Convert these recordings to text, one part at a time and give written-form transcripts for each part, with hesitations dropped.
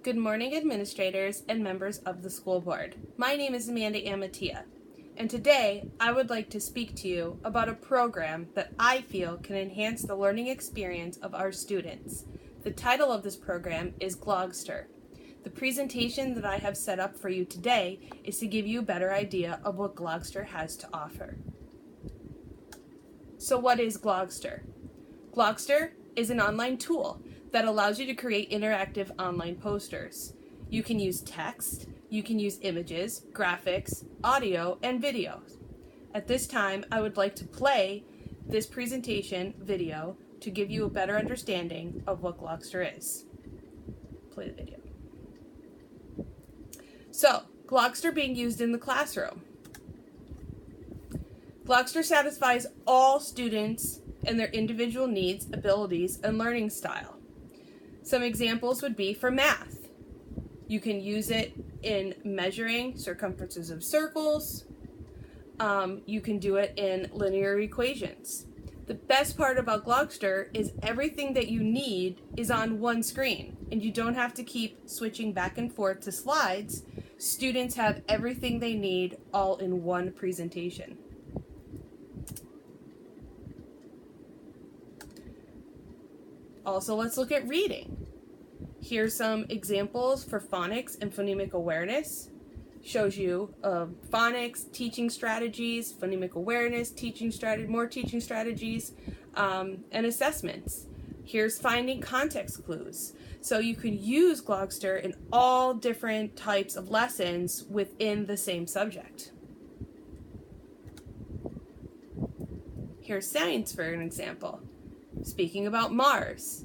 Good morning, administrators and members of the school board. My name is Amanda Amatia, and today I would like to speak to you about a program that I feel can enhance the learning experience of our students. The title of this program is Glogster. The presentation that I have set up for you today is to give you a better idea of what Glogster has to offer. So what is Glogster? Glogster is an online tool that allows you to create interactive online posters. You can use text, you can use images, graphics, audio, and videos. At this time, I would like to play this presentation video to give you a better understanding of what Glogster is. Play the video. So, Glogster being used in the classroom. Glogster satisfies all students and their individual needs, abilities, and learning style. Some examples would be for math. You can use it in measuring circumferences of circles. You can do it in linear equations. The best part about Glogster is everything that you need is on one screen, and you don't have to keep switching back and forth to slides. Students have everything they need all in one presentation. Also, let's look at reading. Here's some examples for phonics and phonemic awareness. Shows you phonics, teaching strategies, phonemic awareness, more teaching strategies, and assessments. Here's finding context clues. So you can use Glogster in all different types of lessons within the same subject. Here's science for an example. Speaking about Mars.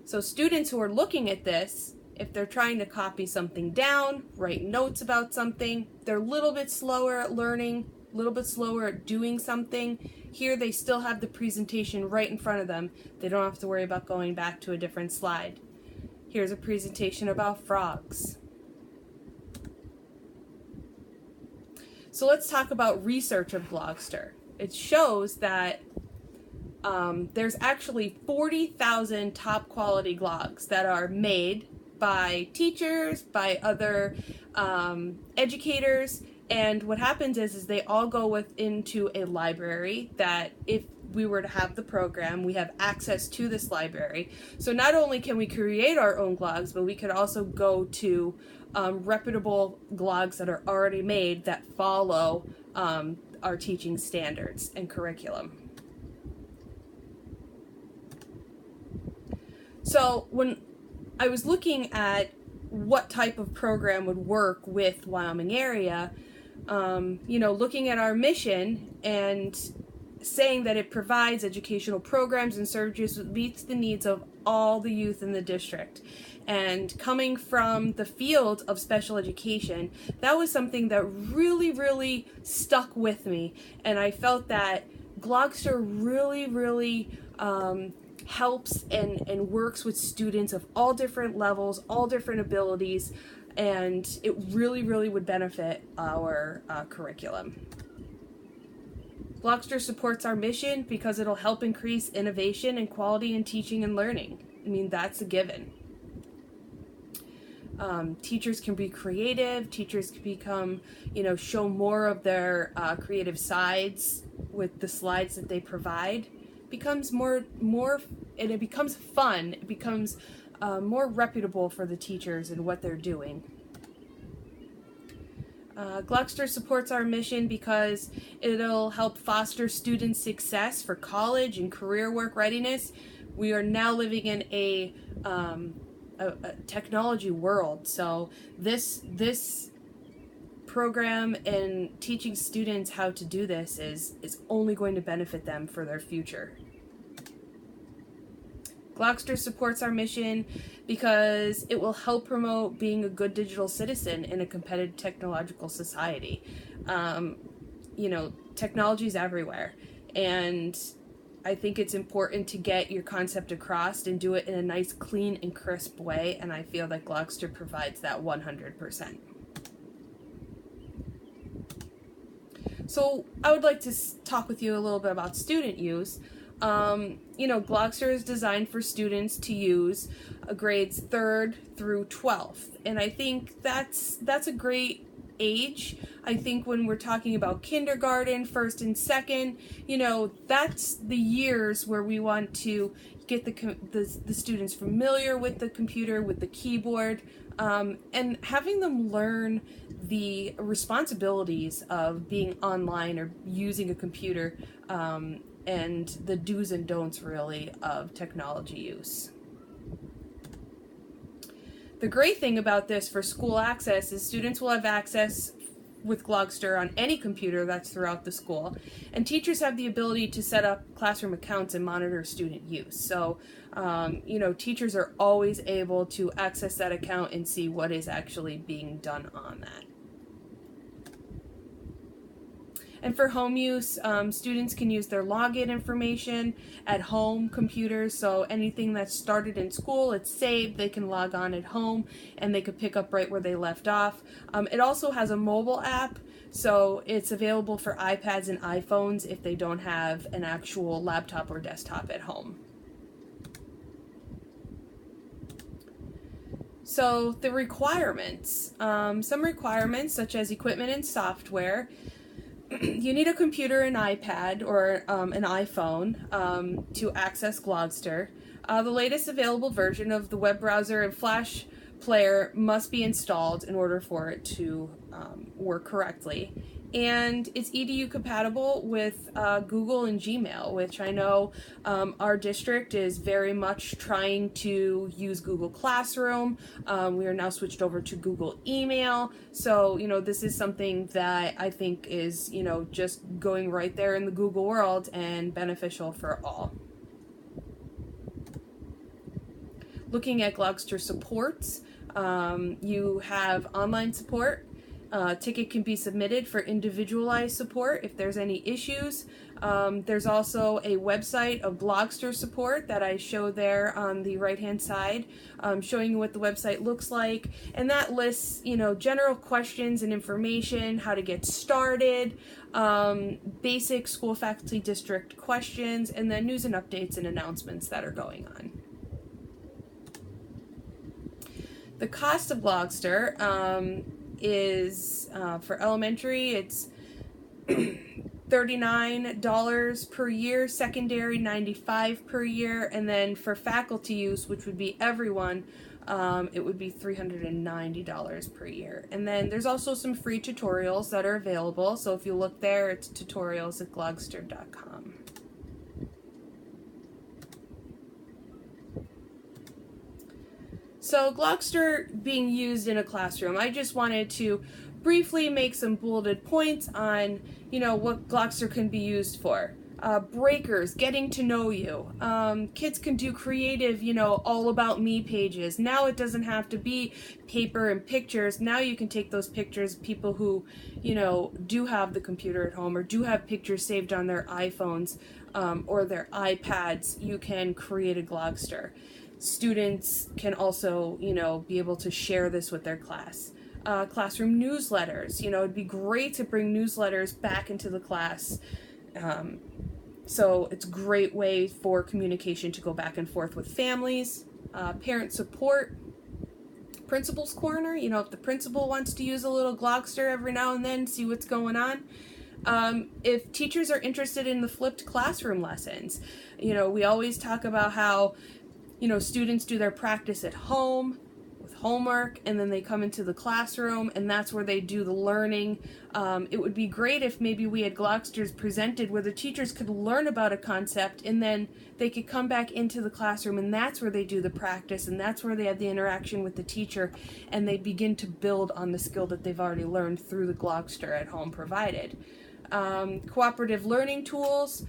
So students who are looking at this, if they're trying to copy something down, write notes about something, they're a little bit slower at learning, a little bit slower at doing something. Here they still have the presentation right in front of them. They don't have to worry about going back to a different slide. Here's a presentation about frogs. So let's talk about research of Glogster. It shows that there's actually 40,000 top quality glogs that are made by teachers, by other educators, and what happens is they all go into a library that if we were to have the program, we have access to this library. So not only can we create our own glogs, but we could also go to reputable glogs that are already made that follow our teaching standards and curriculum. So when I was looking at what type of program would work with Wyoming area, looking at our mission and saying that it provides educational programs and services that meets the needs of all the youth in the district. And coming from the field of special education, that was something that really, really stuck with me. And I felt that Glogster really helps and works with students of all different levels, all different abilities, and it really would benefit our curriculum. Glogster supports our mission because it'll help increase innovation and quality in teaching and learning. I mean, that's a given. Teachers can be creative, teachers can become, show more of their creative sides with the slides that they provide. Becomes more and it becomes fun. It becomes more reputable for the teachers and what they're doing. Glogster supports our mission because it'll help foster student success for college and career work readiness. We are now living in a technology world, so this program and teaching students how to do this is only going to benefit them for their future. Glogster supports our mission because it will help promote being a good digital citizen in a competitive technological society. Technology is everywhere, and I think it's important to get your concept across and do it in a nice, clean, and crisp way, and I feel that Glogster provides that 100%. So I would like to talk with you a little bit about student use. Glogster is designed for students to use grades 3rd through 12th. And I think that's a great age. I think when we're talking about kindergarten, 1st and 2nd, that's the years where we want to get the students familiar with the computer, with the keyboard, and having them learn the responsibilities of being online or using a computer, and the do's and don'ts, really, of technology use. The great thing about this for school access is students will have access with Glogster on any computer that's throughout the school, and teachers have the ability to set up classroom accounts and monitor student use. So, teachers are always able to access that account and see what is actually being done on that. And for home use, students can use their login information at home computers. So anything that's started in school, it's saved. They can log on at home and they could pick up right where they left off. It also has a mobile app, so it's available for iPads and iPhones if they don't have an actual laptop or desktop at home. So the requirements, some requirements such as equipment and software. You need a computer, an iPad, or an iPhone to access Glogster. The latest available version of the web browser and Flash player must be installed in order for it to work correctly. And it's EDU compatible with Google and Gmail, which I know our district is very much trying to use Google Classroom. We are now switched over to Google Email. So, this is something that I think is, just going right there in the Google world and beneficial for all. Looking at Glogster supports, you have online support. Ticket can be submitted for individualized support if there's any issues. There's also a website of Glogster support that I show there on the right-hand side, showing you what the website looks like. And that lists, general questions and information, how to get started, basic school faculty district questions, and then news and updates and announcements that are going on. The cost of Glogster is for elementary, it's $39 per year, secondary $95 per year, and then for faculty use, which would be everyone, it would be $390 per year. And then there's also some free tutorials that are available, so if you look there, it's tutorials@glogster.com. So Glogster being used in a classroom, I just wanted to briefly make some bulleted points on, what Glogster can be used for. Breakers, getting to know you. Kids can do creative, all about me pages. Now it doesn't have to be paper and pictures. Now you can take those pictures, people who, do have the computer at home or do have pictures saved on their iPhones or their iPads, you can create a Glogster. Students can also, be able to share this with their class. Classroom newsletters, it'd be great to bring newsletters back into the class. So it's a great way for communication to go back and forth with families. Parent support, principal's corner, if the principal wants to use a little Glogster every now and then, see what's going on. If teachers are interested in the flipped classroom lessons, we always talk about how students do their practice at home with homework, and then they come into the classroom, and that's where they do the learning. It would be great if maybe we had Glogsters presented where the teachers could learn about a concept, and then they could come back into the classroom, and that's where they do the practice, and that's where they have the interaction with the teacher, and they begin to build on the skill that they've already learned through the Glogster at home provided. Cooperative learning tools,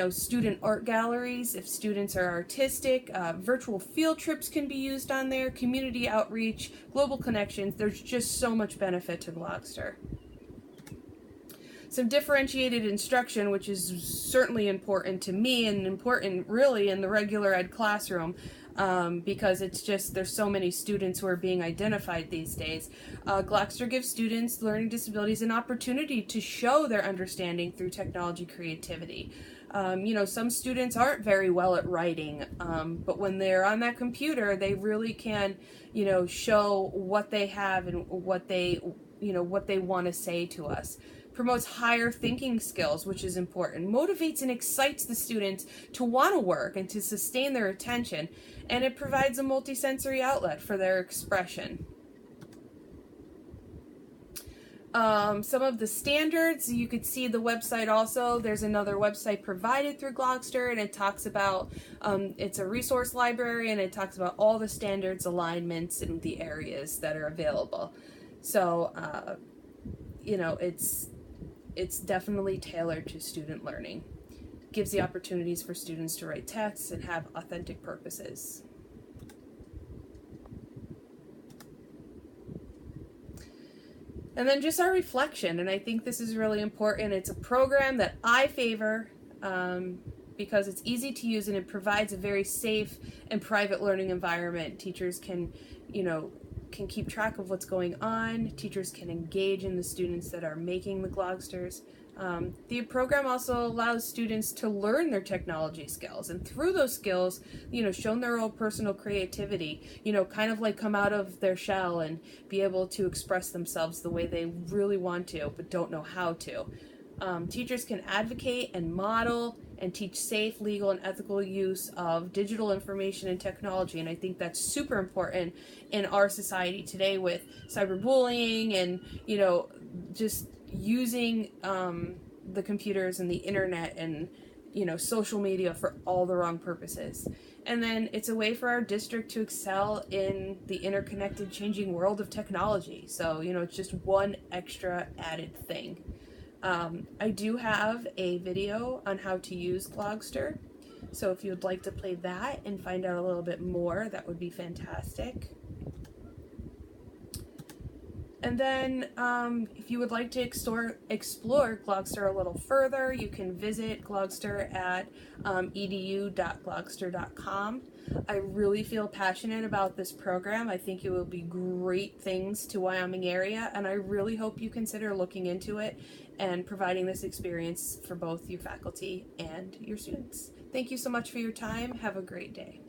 student art galleries, if students are artistic, virtual field trips can be used on there, community outreach, global connections. There's just so much benefit to Glogster. Some differentiated instruction, which is certainly important to me and important really in the regular ed classroom, because it's just, there's so many students who are being identified these days. Glogster gives students with learning disabilities an opportunity to show their understanding through technology creativity. Some students aren't very well at writing, but when they're on that computer, they really can, show what they have and what they want to say to us. Promotes higher thinking skills, which is important. Motivates and excites the students to want to work and to sustain their attention. And it provides a multisensory outlet for their expression. Some of the standards, you could see the website also. There's another website provided through Glogster, and it talks about, it's a resource library, and it talks about all the standards, alignments, and the areas that are available. So, it's definitely tailored to student learning. Gives the opportunities for students to write texts and have authentic purposes. And then just our reflection, and I think this is really important. It's a program that I favor because it's easy to use and it provides a very safe and private learning environment. Teachers can keep track of what's going on. Teachers can engage in the students that are making the Glogsters. The program also allows students to learn their technology skills, and through those skills, show their own personal creativity, kind of like come out of their shell and be able to express themselves the way they really want to, but don't know how to. Teachers can advocate and model and teach safe, legal, and ethical use of digital information and technology, and I think that's super important in our society today with cyberbullying and, just using the computers and the internet and social media for all the wrong purposes. And then it's a way for our district to excel in the interconnected changing world of technology. So it's just one extra added thing. I do have a video on how to use Glogster, so if you would like to play that and find out a little bit more, that would be fantastic. And then if you would like to explore Glogster a little further, you can visit Glogster at edu.glogster.com. I really feel passionate about this program. I think it will be great things to Wyoming area, and I really hope you consider looking into it and providing this experience for both your faculty and your students. Thank you so much for your time. Have a great day.